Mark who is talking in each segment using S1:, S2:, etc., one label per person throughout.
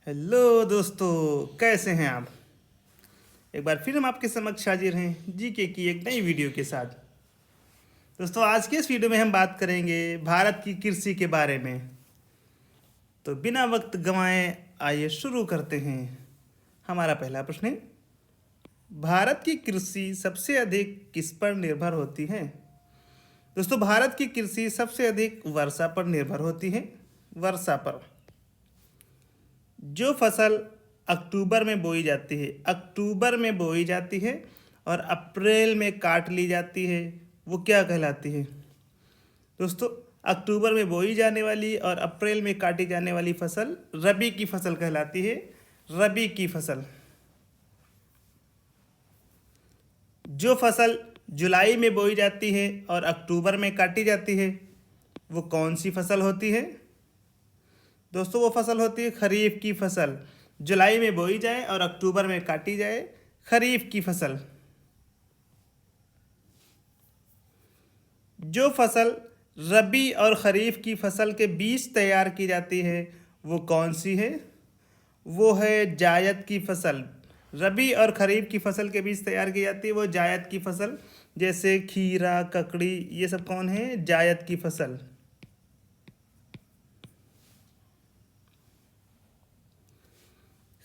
S1: Hello दोस्तों, कैसे हैं आप। एक बार फिर हम आपके समक्ष हाजिर हैं जीके की एक नई वीडियो के साथ। दोस्तों, आज के इस वीडियो में हम बात करेंगे भारत की कृषि के बारे में। तो बिना वक्त गंवाए आइए शुरू करते हैं। हमारा पहला प्रश्न है, भारत की कृषि सबसे अधिक किस पर निर्भर होती है। दोस्तों, भारत की कृषि सबसे अधिक वर्षा पर निर्भर होती है। वर्षा पर जो फसल अक्टूबर में बोई जाती है, अक्टूबर में बोई जाती है और अप्रैल में काट ली जाती है, वो क्या कहलाती है। दोस्तों, अक्टूबर में बोई जाने वाली और अप्रैल में काटी जाने वाली फसल रबी की फसल कहलाती है। रबी की फसल। जो फसल जुलाई में बोई जाती है और अक्टूबर में काटी जाती है, वो कौन सी फसल होती है। दोस्तों, वो फसल होती है खरीफ की फसल। जुलाई में बोई जाए और अक्टूबर में काटी जाए, खरीफ की फसल। जो फसल रबी और खरीफ की फसल के बीच तैयार की जाती है, वो कौन सी है। वो है जायद की फसल। रबी और खरीफ की फसल के बीच तैयार की जाती है, वो जायद की फसल। जैसे खीरा, ककड़ी, ये सब कौन है, जायद की फसल।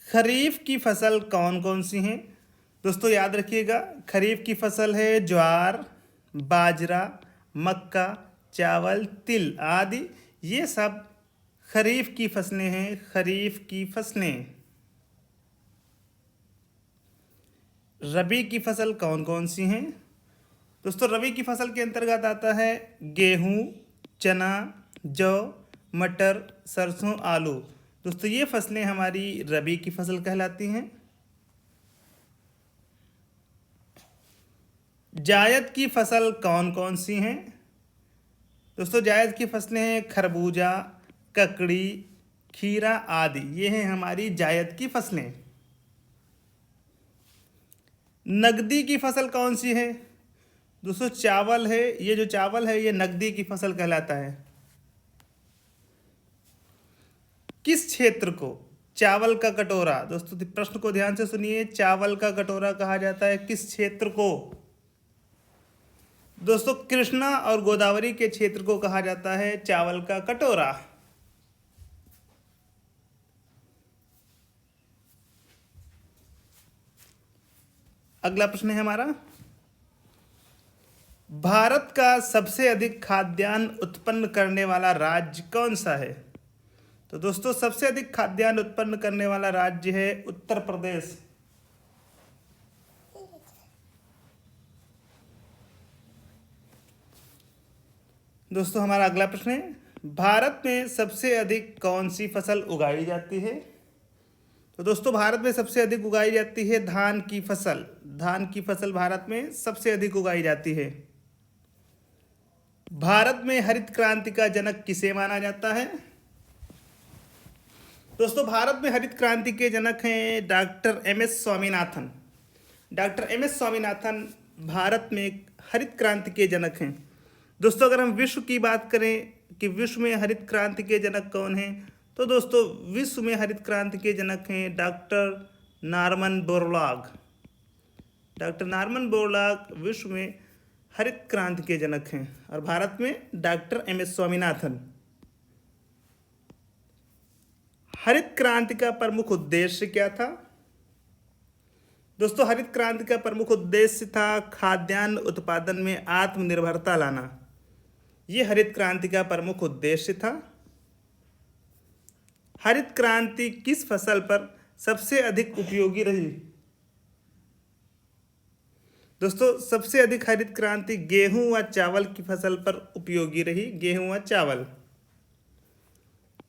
S1: खरीफ की फसल कौन कौन सी हैं। दोस्तों, याद रखिएगा, खरीफ की फसल है ज्वार, बाजरा, मक्का, चावल, तिल आदि। ये सब खरीफ की फसलें हैं। खरीफ की फसलें। रबी की फसल कौन कौन सी हैं। दोस्तों, रबी की फसल के अंतर्गत आता है गेहूं, चना, जौ, मटर, सरसों, आलू। दोस्तों, ये फसलें हमारी रबी की फसल कहलाती हैं। जायद की फसल कौन कौन सी हैं। दोस्तों, जायद की फसलें हैं खरबूजा, ककड़ी, खीरा आदि। ये हैं हमारी जायद की फसलें। नकदी की फसल कौन सी है। दोस्तों, चावल है। ये जो चावल है, ये नकदी की फसल कहलाता है। किस क्षेत्र को चावल का कटोरा। दोस्तों, प्रश्न को ध्यान से सुनिए, चावल का कटोरा कहा जाता है किस क्षेत्र को। दोस्तों, कृष्णा और गोदावरी के क्षेत्र को कहा जाता है चावल का कटोरा। अगला प्रश्न है हमारा, भारत का सबसे अधिक खाद्यान्न उत्पन्न करने वाला राज्य कौन सा है। तो दोस्तों, सबसे अधिक खाद्यान्न उत्पन्न करने वाला राज्य है उत्तर प्रदेश। दोस्तों, हमारा अगला प्रश्न है, भारत में सबसे अधिक कौन सी फसल उगाई जाती है। तो दोस्तों, भारत में सबसे अधिक उगाई जाती है धान की फसल। धान की फसल भारत में सबसे अधिक उगाई जाती है। भारत में हरित क्रांति का जनक किसे माना जाता है। दोस्तों, भारत में हरित क्रांति के जनक हैं doctor M S Swaminathan. Doctor M S Swaminathan Bharat में हरित क्रांति के जनक हैं। दोस्तों, अगर हम विश्व की बात करें कि विश्व में हरित क्रांति के जनक कौन हैं, तो दोस्तों, विश्व में हरित क्रांति के जनक हैं doctor Norman Borlaug. Doctor Norman Borlaug विश्व में हरित क्रांति के जनक हैं और भारत में डॉक्टर एम एस स्वामीनाथन। हरित क्रांति का प्रमुख उद्देश्य क्या था। दोस्तों, हरित क्रांति का प्रमुख उद्देश्य था खाद्यान्न उत्पादन में आत्मनिर्भरता लाना। ये हरित क्रांति का प्रमुख उद्देश्य था। हरित क्रांति किस फसल पर सबसे अधिक उपयोगी रही। दोस्तों, सबसे अधिक हरित क्रांति गेहूं व चावल की फसल पर उपयोगी रही। गेहूं व चावल।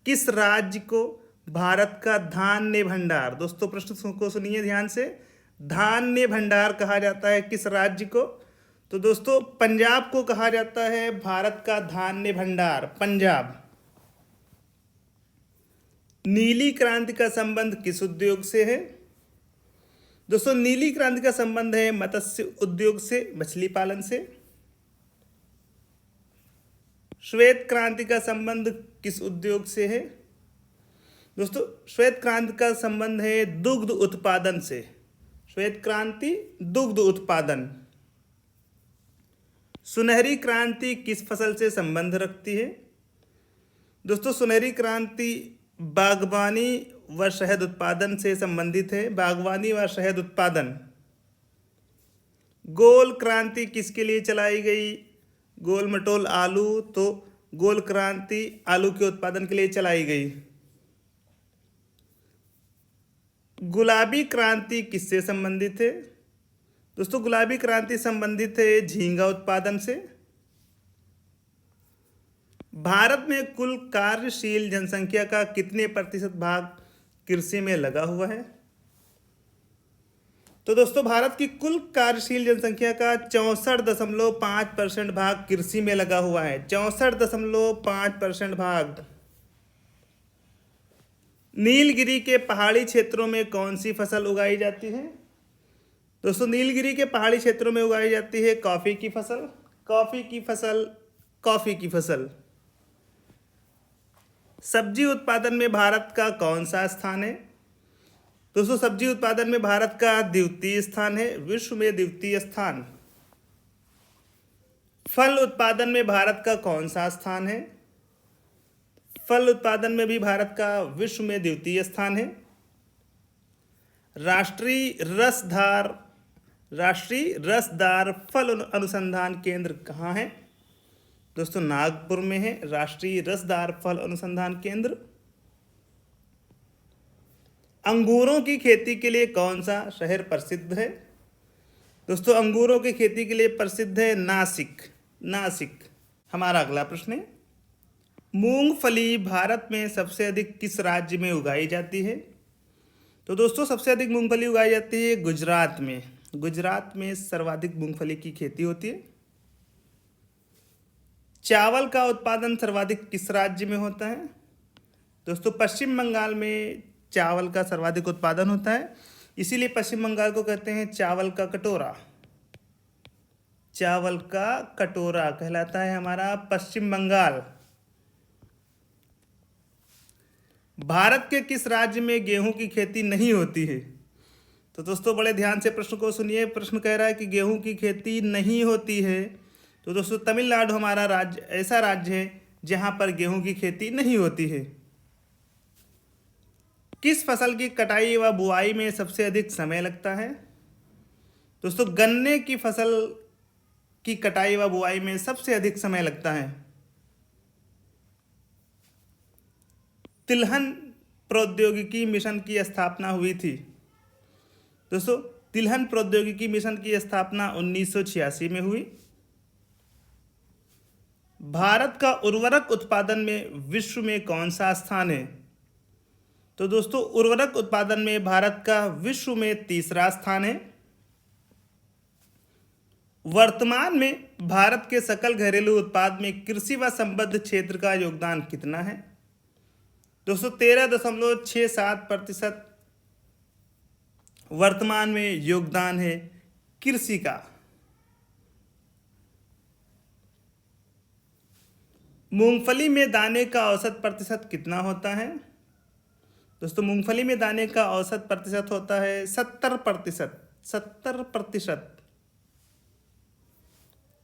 S1: किस राज्य को भारत का धान्य भंडार। दोस्तों, प्रश्न को सुनिए ध्यान से, धान्य भंडार कहा जाता है किस राज्य को। तो दोस्तों, पंजाब को कहा जाता है भारत का धान्य भंडार। पंजाब। नीली क्रांति का संबंध किस उद्योग से है। दोस्तों, नीली क्रांति का संबंध है मत्स्य उद्योग से, मछली पालन से। श्वेत क्रांति का संबंध किस उद्योग से है। दोस्तों श्वेत क्रांति का संबंध है दुग्ध उत्पादन से। श्वेत क्रांति दुग्ध उत्पादन। सुनहरी क्रांति किस फसल से संबंध रखती है? दोस्तों सुनहरी क्रांति बागवानी व शहद उत्पादन से संबंधित है। बागवानी व शहद उत्पादन। गोल क्रांति किसके लिए चलाई गई? गोल मटोल आलू, तो गोल क्रांति आलू के उत्पादन के लिए चलाई गई। गुलाबी क्रांति किससे संबंधित है? दोस्तों गुलाबी क्रांति संबंधित है झींगा उत्पादन से। भारत में कुल कार्यशील जनसंख्या का कितने प्रतिशत भाग कृषि में लगा हुआ है? तो दोस्तों भारत की कुल कार्यशील जनसंख्या का 64.5% भाग कृषि में लगा हुआ है। 64.5% भाग। नीलगिरी के पहाड़ी क्षेत्रों में कौन सी फसल उगाई जाती है? दोस्तों नीलगिरी के पहाड़ी क्षेत्रों में उगाई जाती है कॉफी की फसल। कॉफी की फसल। कॉफी की फसल। सब्जी उत्पादन में भारत का कौन सा स्थान है? दोस्तों सब्जी उत्पादन में भारत का द्वितीय स्थान है, विश्व में द्वितीय स्थान। फल उत्पादन में भारत का कौन सा स्थान है? फल उत्पादन में भी भारत का विश्व में द्वितीय स्थान है। राष्ट्रीय रसदार फल अनुसंधान केंद्र कहाँ है? दोस्तों नागपुर में है राष्ट्रीय रसदार फल अनुसंधान केंद्र। अंगूरों की खेती के लिए कौन सा शहर प्रसिद्ध है? दोस्तों अंगूरों की खेती के लिए प्रसिद्ध है नासिक। नासिक। हमारा अगला प्रश्न है, मूंगफली भारत में सबसे अधिक किस राज्य में उगाई जाती है? तो दोस्तों सबसे अधिक मूंगफली उगाई जाती है गुजरात में। गुजरात में सर्वाधिक मूंगफली की खेती होती है। चावल का उत्पादन सर्वाधिक किस राज्य में होता है? दोस्तों पश्चिम बंगाल में चावल का सर्वाधिक उत्पादन होता है, इसीलिए पश्चिम बंगाल को कहते हैं चावल का कटोरा। चावल का कटोरा कहलाता है हमारा पश्चिम बंगाल। भारत के किस राज्य में गेहूं की खेती नहीं होती है? तो दोस्तों बड़े ध्यान से प्रश्न को सुनिए। प्रश्न कह रहा है कि गेहूं की खेती नहीं होती है। तो दोस्तों तमिलनाडु हमारा राज्य ऐसा राज्य है जहां पर गेहूं की खेती नहीं होती है। किस फसल की कटाई व बुआई में सबसे अधिक समय लगता है? दोस्तों गन्ने की फसल की कटाई व बुआई में सबसे अधिक समय लगता है। तिलहन प्रौद्योगिकी मिशन की स्थापना हुई थी। दोस्तों तिलहन प्रौद्योगिकी मिशन की स्थापना 1986 में हुई। भारत का उर्वरक उत्पादन में विश्व में कौन सा स्थान है? तो दोस्तों उर्वरक उत्पादन में भारत का विश्व में तीसरा स्थान है। वर्तमान में भारत के सकल घरेलू उत्पाद में कृषि व संबद्ध क्षेत्र का योगदान कितना है? दोस्तों 13.67% वर्तमान में योगदान है कृषि का। मूंगफली में दाने का औसत प्रतिशत कितना होता है? दोस्तों मूंगफली में दाने का औसत प्रतिशत होता है 70%। 70%।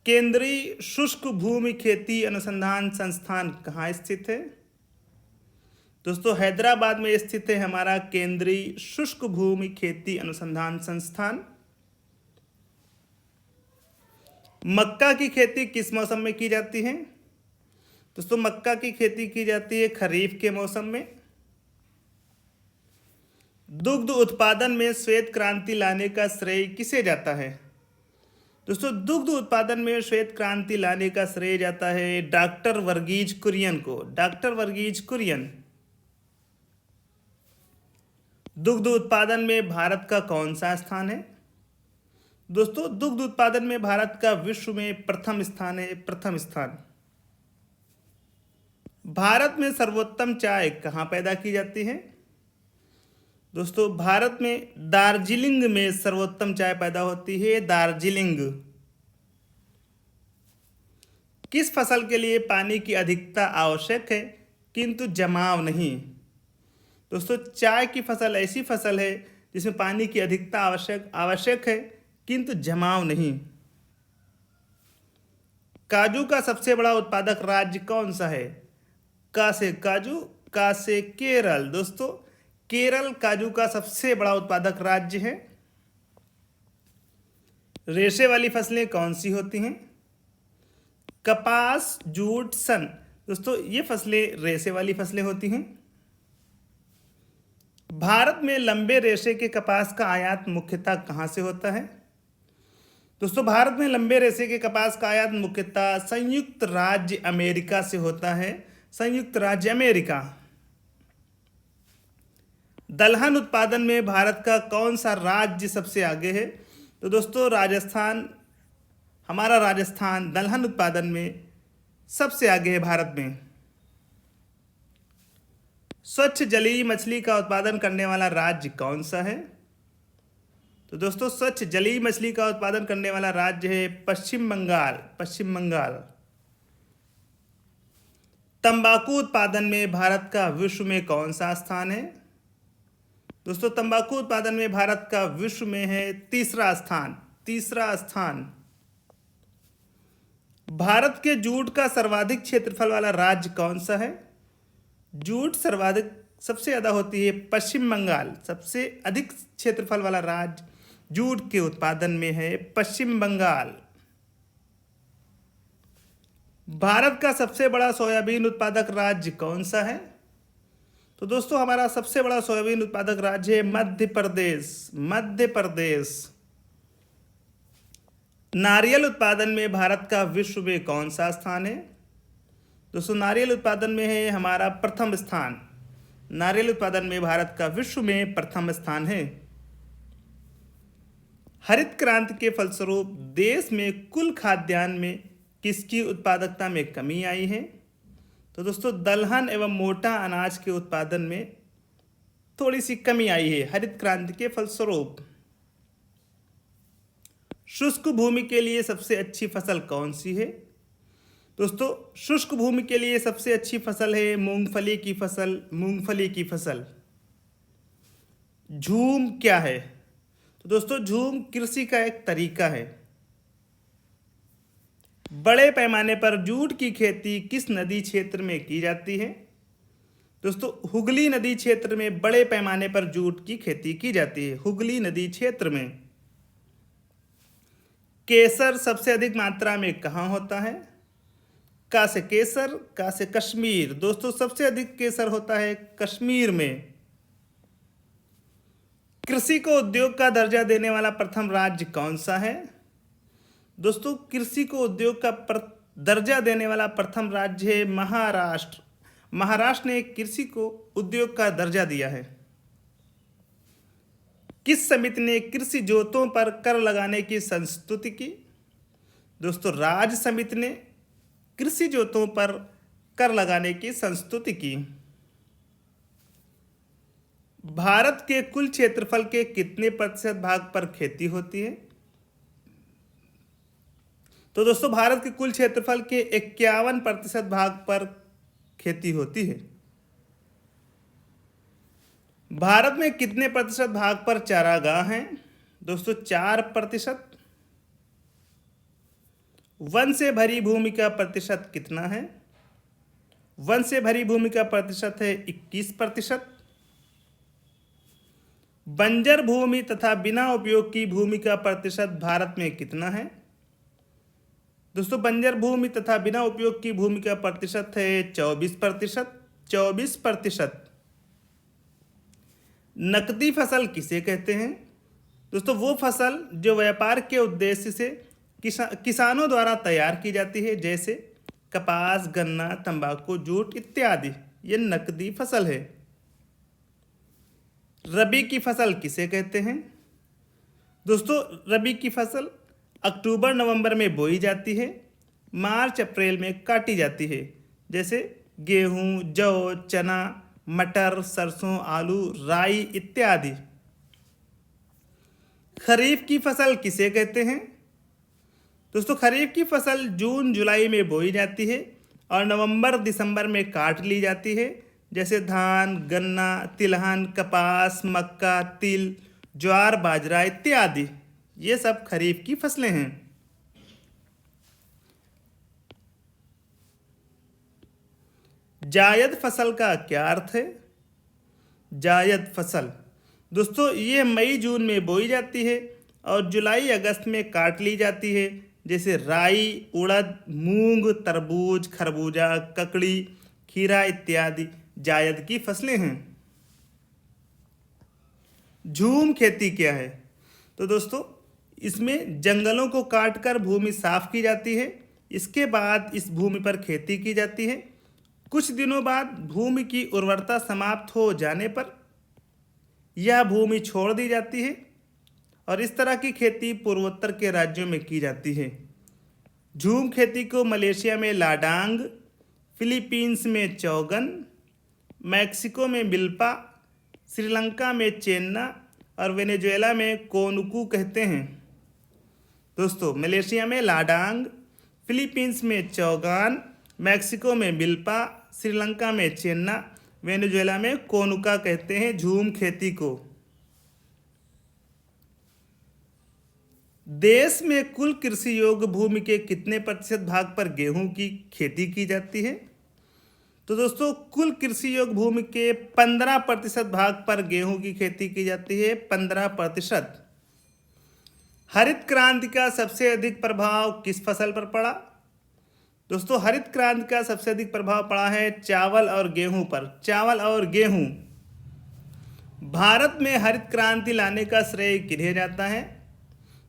S1: केंद्रीय शुष्क भूमि खेती अनुसंधान संस्थान कहाँ स्थित है? दोस्तों हैदराबाद में स्थित है हमारा केंद्रीय शुष्क भूमि खेती अनुसंधान संस्थान। मक्का की खेती किस मौसम में की जाती है? दोस्तों मक्का की खेती की जाती है खरीफ के मौसम में। दुग्ध उत्पादन में श्वेत क्रांति लाने का श्रेय किसे जाता है? दोस्तों दुग्ध उत्पादन में श्वेत क्रांति लाने का श्रेय जाता है डॉक्टर वर्गीज कुरियन को। डॉक्टर वर्गीज कुरियन। दुग्ध उत्पादन में भारत का कौन सा स्थान है? दोस्तों दुग्ध उत्पादन में भारत का विश्व में प्रथम स्थान है। प्रथम स्थान। भारत में सर्वोत्तम चाय कहाँ पैदा की जाती है? दोस्तों भारत में दार्जिलिंग में सर्वोत्तम चाय पैदा होती है। दार्जिलिंग। किस फसल के लिए पानी की अधिकता आवश्यक है किंतु जमाव नहीं? दोस्तों चाय की फसल ऐसी फसल है जिसमें पानी की अधिकता आवश्यक है किंतु जमाव नहीं। काजू का सबसे बड़ा उत्पादक राज्य कौन सा है? का से काजू, का से केरल। दोस्तों केरल काजू का सबसे बड़ा उत्पादक राज्य है। रेशे वाली फसलें कौन सी होती हैं? कपास, जूट, सन। दोस्तों ये फसलें रेशे वाली फसलें होती हैं। भारत में लंबे रेशे के कपास का आयात मुख्यतः कहाँ से होता है? दोस्तों भारत में लंबे रेशे के कपास का आयात मुख्यतः संयुक्त राज्य अमेरिका से होता है। संयुक्त राज्य अमेरिका। दलहन उत्पादन में भारत का कौन सा राज्य सबसे आगे है? तो दोस्तों राजस्थान, हमारा राजस्थान दलहन उत्पादन में सबसे आगे है भारत में। स्वच्छ जलीय मछली का उत्पादन करने वाला राज्य कौन सा है? तो दोस्तों स्वच्छ जलीय मछली का उत्पादन करने वाला राज्य है पश्चिम बंगाल। पश्चिम बंगाल। तंबाकू उत्पादन में भारत का विश्व में कौन सा स्थान है? दोस्तों तंबाकू उत्पादन में भारत का विश्व में है तीसरा स्थान। तीसरा स्थान। भारत के जूट का सर्वाधिक क्षेत्रफल वाला राज्य कौन सा है? जूट सर्वाधिक सबसे ज़्यादा होती है पश्चिम बंगाल। सबसे अधिक क्षेत्रफल वाला राज्य जूट के उत्पादन में है पश्चिम बंगाल। भारत का सबसे बड़ा सोयाबीन उत्पादक राज्य कौन सा है? तो दोस्तों हमारा सबसे बड़ा सोयाबीन उत्पादक राज्य है मध्य प्रदेश। मध्य प्रदेश। नारियल उत्पादन में भारत का विश्व में कौन सा स्थान है? दोस्तों नारियल उत्पादन में है हमारा प्रथम स्थान। नारियल उत्पादन में भारत का विश्व में प्रथम स्थान है। हरित क्रांति के फलस्वरूप देश में कुल खाद्यान्न में किसकी उत्पादकता में कमी आई है? तो दोस्तों दलहन एवं मोटा अनाज के उत्पादन में थोड़ी सी कमी आई है हरित क्रांति के फलस्वरूप। शुष्क भूमि के लिए सबसे अच्छी फसल कौन सी है? दोस्तों शुष्क भूमि के लिए सबसे अच्छी फसल है मूंगफली की फसल। मूंगफली की फसल। झूम क्या है? तो दोस्तों झूम कृषि का एक तरीका है। बड़े पैमाने पर जूट की खेती किस नदी क्षेत्र में की जाती है? दोस्तों हुगली नदी क्षेत्र में बड़े पैमाने पर जूट की खेती की जाती है। हुगली नदी क्षेत्र में। केसर सबसे अधिक मात्रा में कहाँ होता है? का से केसर, का से कश्मीर। दोस्तों सबसे अधिक केसर होता है कश्मीर में। कृषि को उद्योग का दर्जा देने वाला प्रथम राज्य कौन सा है? दोस्तों कृषि को उद्योग का दर्जा देने वाला प्रथम राज्य है महाराष्ट्र। महाराष्ट्र ने कृषि को उद्योग का दर्जा दिया है। किस समिति ने कृषि जोतों पर कर लगाने की संस्तुति की? दोस्तों राज्य समिति ने कृषि जोतों पर कर लगाने की संस्तुति की। भारत के कुल क्षेत्रफल के कितने प्रतिशत भाग पर खेती होती है? तो दोस्तों भारत के कुल क्षेत्रफल के 51% भाग पर खेती होती है। भारत में कितने प्रतिशत भाग पर चारागाह हैं? दोस्तों 4%। वन से भरी भूमि का प्रतिशत कितना है? वन से भरी भूमि का प्रतिशत है 21%। बंजर भूमि तथा बिना उपयोग की भूमि का प्रतिशत भारत में कितना है? दोस्तों बंजर भूमि तथा बिना उपयोग की भूमि का प्रतिशत है 24%। 24%। नकदी फसल किसे कहते हैं? दोस्तों वो फसल जो व्यापार के उद्देश्य से किसानों द्वारा तैयार की जाती है, जैसे कपास, गन्ना, तंबाकू, जूट इत्यादि। ये नकदी फसल है। रबी की फसल किसे कहते हैं? दोस्तों रबी की फसल अक्टूबर नवंबर में बोई जाती है, मार्च अप्रैल में काटी जाती है, जैसे गेहूं, जौ, चना, मटर, सरसों, आलू, राई इत्यादि। खरीफ की फसल किसे कहते हैं? दोस्तों खरीफ की फसल जून जुलाई में बोई जाती है और नवंबर दिसंबर में काट ली जाती है, जैसे धान, गन्ना, तिलहन, कपास, मक्का, तिल, ज्वार, बाजरा इत्यादि। ये सब खरीफ की फसलें हैं। जायद फसल का क्या अर्थ है? जायद फसल दोस्तों ये मई जून में बोई जाती है और जुलाई अगस्त में काट ली जाती है। जैसे राई, उड़द, मूंग, तरबूज, खरबूजा, ककड़ी, खीरा इत्यादि जायद की फसलें हैं। झूम खेती क्या है? तो दोस्तों इसमें जंगलों को काटकर भूमि साफ की जाती है। इसके बाद इस भूमि पर खेती की जाती है। कुछ दिनों बाद भूमि की उर्वरता समाप्त हो जाने पर यह भूमि छोड़ दी जाती है और इस तरह की खेती पूर्वोत्तर के राज्यों में की जाती है। झूम खेती को मलेशिया में लाडांग, फिलीपींस में चौगन, मैक्सिको में मिल्पा, श्रीलंका में चेन्ना और वेनेजुएला में कोनुकू कहते हैं। दोस्तों मलेशिया में लाडांग, फिलीपींस में चौगान, मैक्सिको में मिल्पा, श्रीलंका में चेन्ना, वेनेजुएला में कोनुका कहते हैं झूम खेती को। देश में कुल कृषि योग्य भूमि के कितने प्रतिशत भाग पर गेहूं की खेती की जाती है? तो दोस्तों कुल कृषि योग्य भूमि के 15% भाग पर गेहूं की खेती की जाती है। 15%। हरित क्रांति का सबसे अधिक प्रभाव किस फसल पर पड़ा? दोस्तों हरित क्रांति का सबसे अधिक प्रभाव पड़ा है चावल और गेहूं पर। चावल और गेहूं। भारत में हरित क्रांति लाने का श्रेय किन्हें जाता है?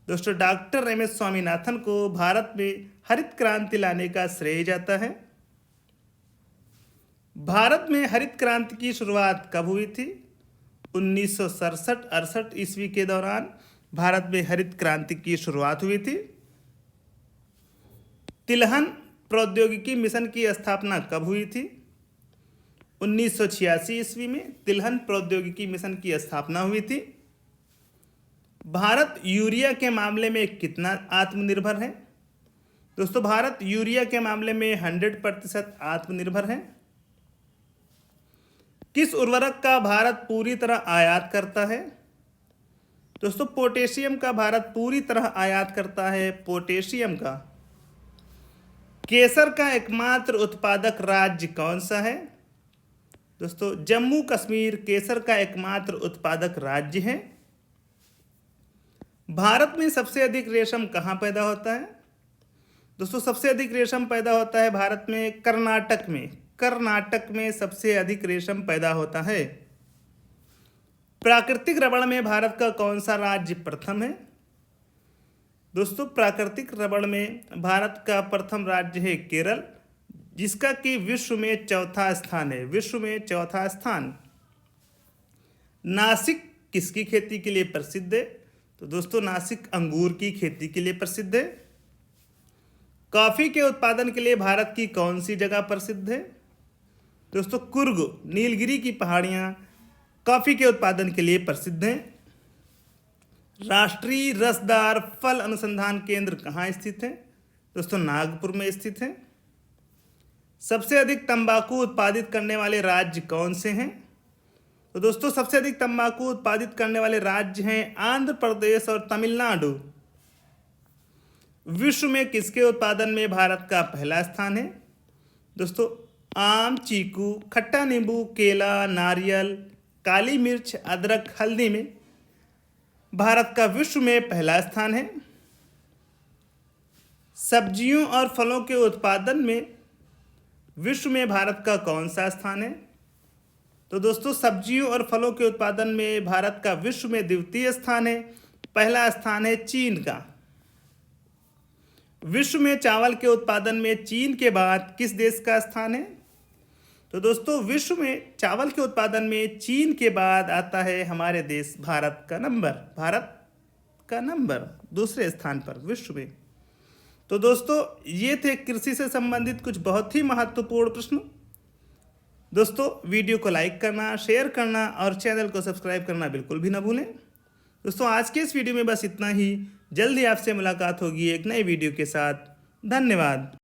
S1: दोस्तों डॉक्टर एम एस स्वामीनाथन को भारत में हरित क्रांति लाने का श्रेय जाता है। भारत में हरित क्रांति की शुरुआत कब हुई थी? 1967-68 ईस्वी के दौरान भारत में हरित क्रांति की शुरुआत हुई थी। तिलहन प्रौद्योगिकी मिशन की स्थापना कब हुई थी? 1986 ईस्वी में तिलहन प्रौद्योगिकी मिशन की स्थापना हुई थी। भारत यूरिया के मामले में कितना आत्मनिर्भर है? दोस्तों भारत यूरिया के मामले में 100% आत्मनिर्भर है। किस उर्वरक का भारत पूरी तरह आयात करता है? दोस्तों पोटेशियम का भारत पूरी तरह आयात करता है। पोटेशियम का। केसर का एकमात्र उत्पादक राज्य कौन सा है? दोस्तों जम्मू कश्मीर केसर का एकमात्र उत्पादक राज्य है। भारत में सबसे अधिक रेशम कहाँ पैदा होता है? दोस्तों सबसे अधिक रेशम पैदा होता है भारत में कर्नाटक में। कर्नाटक में सबसे अधिक रेशम पैदा होता है। प्राकृतिक रबड़ में भारत का कौन सा राज्य प्रथम है? दोस्तों प्राकृतिक रबड़ में भारत का प्रथम राज्य है केरल, जिसका कि विश्व में चौथा स्थान है। विश्व में चौथा स्थान। नासिक किसकी खेती के लिए प्रसिद्ध है? तो दोस्तों नासिक अंगूर की खेती के लिए प्रसिद्ध है। कॉफी के उत्पादन के लिए भारत की कौन सी जगह प्रसिद्ध है? दोस्तों कुर्ग नीलगिरी की पहाड़ियाँ कॉफी के उत्पादन के लिए प्रसिद्ध हैं। राष्ट्रीय रसदार फल अनुसंधान केंद्र कहाँ स्थित है? दोस्तों नागपुर में स्थित है। सबसे अधिक तंबाकू उत्पादित करने वाले राज्य कौन से हैं? तो दोस्तों सबसे अधिक तंबाकू उत्पादित करने वाले राज्य हैं आंध्र प्रदेश और तमिलनाडु। विश्व में किसके उत्पादन में भारत का पहला स्थान है? दोस्तों आम, चीकू, खट्टा नींबू, केला, नारियल, काली मिर्च, अदरक, हल्दी में भारत का विश्व में पहला स्थान है। सब्जियों और फलों के उत्पादन में विश्व में भारत का कौन सा स्थान है? तो दोस्तों सब्जियों और फलों के उत्पादन में भारत का विश्व में द्वितीय स्थान है। पहला स्थान है चीन का। विश्व में चावल के उत्पादन में चीन के बाद किस देश का स्थान है? तो दोस्तों विश्व में चावल के उत्पादन में चीन के बाद आता है हमारे देश भारत का नंबर। भारत का नंबर दूसरे स्थान पर विश्व में। तो दोस्तों ये थे कृषि से संबंधित कुछ बहुत ही महत्वपूर्ण प्रश्न। दोस्तों वीडियो को लाइक करना, शेयर करना और चैनल को सब्सक्राइब करना बिल्कुल भी ना भूलें। दोस्तों आज के इस वीडियो में बस इतना ही। जल्दी आपसे मुलाकात होगी एक नए वीडियो के साथ। धन्यवाद।